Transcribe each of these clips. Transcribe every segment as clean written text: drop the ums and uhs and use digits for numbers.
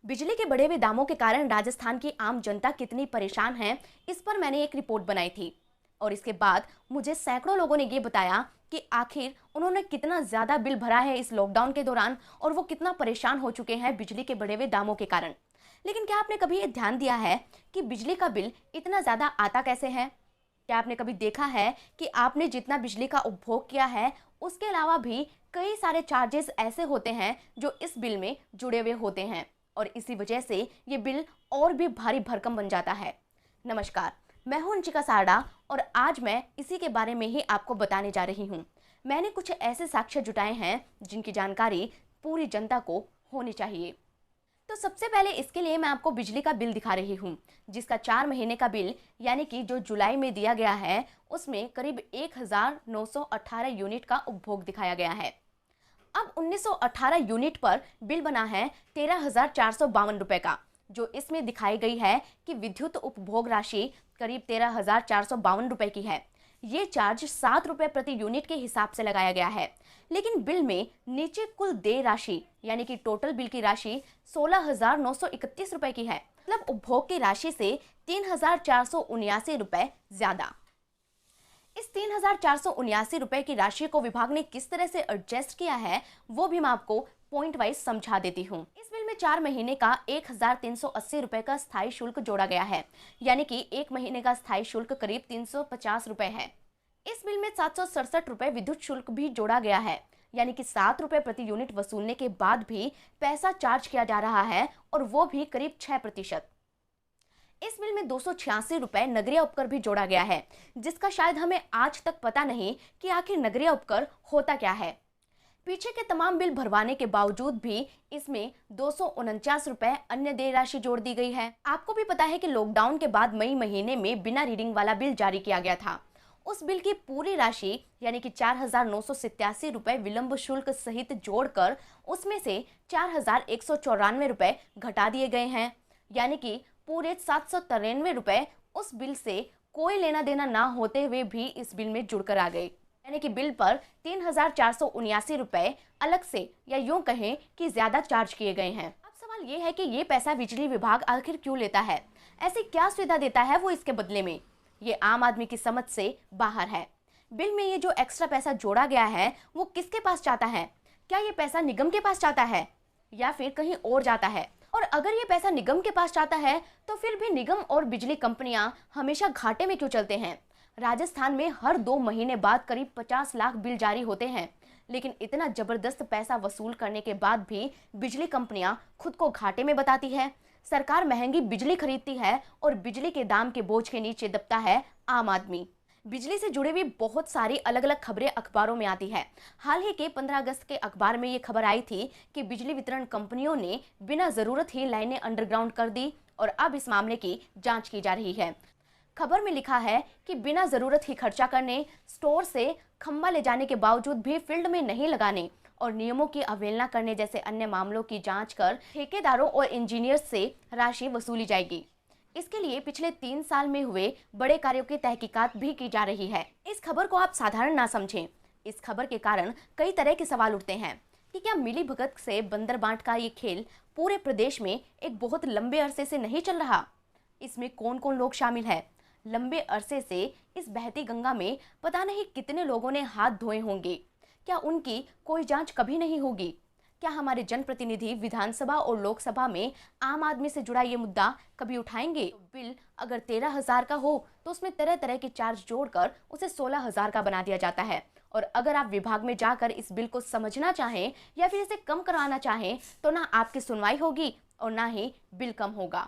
बिजली के बढ़े हुए दामों के कारण राजस्थान की आम जनता कितनी परेशान है, इस पर मैंने एक रिपोर्ट बनाई थी। और इसके बाद मुझे सैकड़ों लोगों ने ये बताया कि आखिर उन्होंने कितना ज्यादा बिल भरा है इस लॉकडाउन के दौरान और वो कितना परेशान हो चुके हैं बिजली के बढ़े हुए दामों के कारण। लेकिन क्या आपने कभी ये ध्यान दिया है कि बिजली का बिल इतना ज्यादा आता कैसे है? क्या आपने कभी देखा है कि आपने जितना बिजली का उपभोग किया है उसके अलावा भी कई सारे चार्जेस ऐसे होते हैं जो इस बिल में जुड़े हुए होते हैं और इसी वजह से ये बिल और भी भारी भरकम बन जाता है। नमस्कार, मैं हूं अंशिका सारडा और आज मैं इसी के बारे में ही आपको बताने जा रही हूं। मैंने कुछ ऐसे साक्ष्य जुटाए हैं जिनकी जानकारी पूरी जनता को होनी चाहिए। तो सबसे पहले इसके लिए मैं आपको बिजली का बिल दिखा रही हूँ, जिसका 4 महीने का बिल यानी कि जो जुलाई में दिया गया है उसमें करीब 1918 यूनिट का उपभोग दिखाया गया है। अब 1918 यूनिट पर बिल बना है 13,452 रुपए का, जो इसमें दिखाई गई है कि विद्युत उपभोग राशि करीब 13,452 रुपए की है। ये चार्ज 7 रुपए प्रति यूनिट के हिसाब से लगाया गया है। लेकिन बिल में नीचे कुल देय राशि यानी कि टोटल बिल की राशि 16,931 रुपए की है, मतलब उपभोग की राशि से 3,479 रुपए ज्यादा। इस 3,479 रुपए की राशि को विभाग ने किस तरह से एडजस्ट किया है वो भी मैं आपको पॉइंट वाइज समझा देती हूँ। इस बिल में 4 महीने का 1,380 रुपए का स्थायी शुल्क जोड़ा गया है, यानी कि 1 महीने का स्थायी शुल्क करीब 350 रुपए है। इस बिल में 767 रुपए विद्युत शुल्क भी जोड़ा गया है, यानी कि 7 रुपए प्रति यूनिट वसूलने के बाद भी पैसा चार्ज किया जा रहा है और वो भी करीब 6%। इस बिल में 286 रुपए नगरीय उपकर भी जोड़ा गया है, जिसका शायद हमें आज तक पता नहीं कि आखिर नगरीय उपकर होता क्या है। पीछे के तमाम बिल भरवाने के बावजूद भी इसमें 249 रुपए अन्य देय राशि जोड़ दी गई है। आपको भी पता है कि लॉकडाउन के बाद मई महीने में बिना रीडिंग वाला बिल जारी किया गया था। उस बिल की पूरी राशि यानी कि 4,987 रुपए विलंब शुल्क सहित जोड़कर उसमें से 4,194 रुपए घटा दिए गए हैं, यानी कि पूरे 793 रुपए उस बिल से कोई लेना देना ना होते हुए भी इस बिल में जुड़कर आ गए। यानी कि बिल पर 3,479 रुपए अलग से या यूं कहें कि ज्यादा चार्ज किए गए हैं। अब सवाल ये है कि ये पैसा बिजली विभाग आखिर क्यों लेता है? ऐसी क्या सुविधा देता है वो इसके बदले में? ये आम आदमी की समझ से बाहर है। बिल में ये जो एक्स्ट्रा पैसा जोड़ा गया है वो किसके पास जाता है? क्या ये पैसा निगम के पास जाता है या फिर कहीं और जाता है? और अगर ये पैसा निगम के पास जाता है तो फिर भी निगम और बिजली कंपनियां हमेशा घाटे में क्यों चलते हैं? राजस्थान में हर 2 महीने बाद करीब 50 लाख बिल जारी होते हैं, लेकिन इतना जबरदस्त पैसा वसूल करने के बाद भी बिजली कंपनियां खुद को घाटे में बताती है। सरकार महंगी बिजली खरीदती है और बिजली के दाम के बोझ के नीचे दबता है आम आदमी। बिजली से जुड़ी हुई बहुत सारी अलग अलग खबरें अखबारों में आती है। हाल ही के 15 अगस्त के अखबार में ये खबर आई थी कि बिजली वितरण कंपनियों ने बिना जरूरत ही लाइनें अंडरग्राउंड कर दी और अब इस मामले की जांच की जा रही है। खबर में लिखा है कि बिना जरूरत ही खर्चा करने, स्टोर से खंबा ले जाने के बावजूद भी फील्ड में नहीं लगाने और नियमों की अवहेलना करने जैसे अन्य मामलों की जांच कर ठेकेदारों और इंजीनियर्स से राशि वसूली जाएगी। इसके लिए पिछले 3 साल में हुए बड़े कार्यों की तहकीकात भी की जा रही है। इस खबर को आप साधारण ना समझें। इस खबर के कारण कई तरह के सवाल उठते हैं कि क्या मिली भगत से बंदर बांट का ये खेल पूरे प्रदेश में एक बहुत लंबे अरसे से नहीं चल रहा? इसमें कौन कौन लोग शामिल है? लंबे अरसे से इस बहती गंगा में पता नहीं कितने लोगों ने हाथ धोए होंगे। क्या उनकी कोई जांच कभी नहीं होगी? क्या हमारे जनप्रतिनिधि विधानसभा और लोकसभा में आम आदमी से जुड़ा ये मुद्दा कभी उठाएंगे? तो बिल अगर 13,000 का हो तो उसमें तरह तरह के चार्ज जोड़कर उसे 16,000 का बना दिया जाता है। और अगर आप विभाग में जाकर इस बिल को समझना चाहें या फिर इसे कम करवाना चाहें तो ना आपकी सुनवाई होगी और ना ही बिल कम होगा।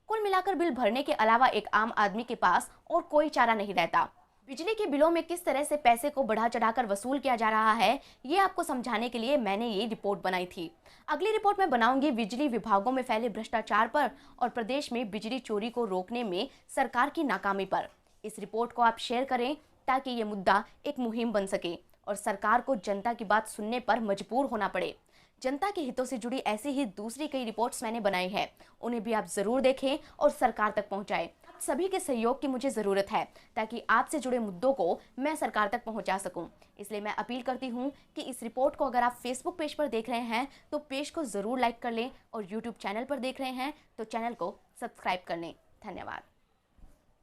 कुल मिलाकर बिल भरने के अलावा एक आम आदमी के पास और कोई चारा नहीं रहता। बिजली के बिलों में किस तरह से पैसे को बढ़ा चढ़ाकर वसूल किया जा रहा है ये आपको समझाने के लिए मैंने ये रिपोर्ट बनाई थी। अगली रिपोर्ट मैं बनाऊंगी बिजली विभागों में फैले भ्रष्टाचार पर और प्रदेश में बिजली चोरी को रोकने में सरकार की नाकामी पर। इस रिपोर्ट को आप शेयर करें ताकि ये मुद्दा एक मुहिम बन सके और सरकार को जनता की बात सुनने पर मजबूर होना पड़े। जनता के हितों से जुड़ी ऐसी ही दूसरी कई रिपोर्ट्स मैंने बनाई है, उन्हें भी आप जरूर देखें और सरकार तक पहुंचाएं। आप सभी के सहयोग की मुझे ज़रूरत है ताकि आपसे जुड़े मुद्दों को मैं सरकार तक पहुंचा सकूं। इसलिए मैं अपील करती हूं कि इस रिपोर्ट को अगर आप फेसबुक पेज पर देख रहे हैं तो पेज को ज़रूर लाइक कर लें और यूट्यूब चैनल पर देख रहे हैं तो चैनल को सब्सक्राइब कर लें। धन्यवाद।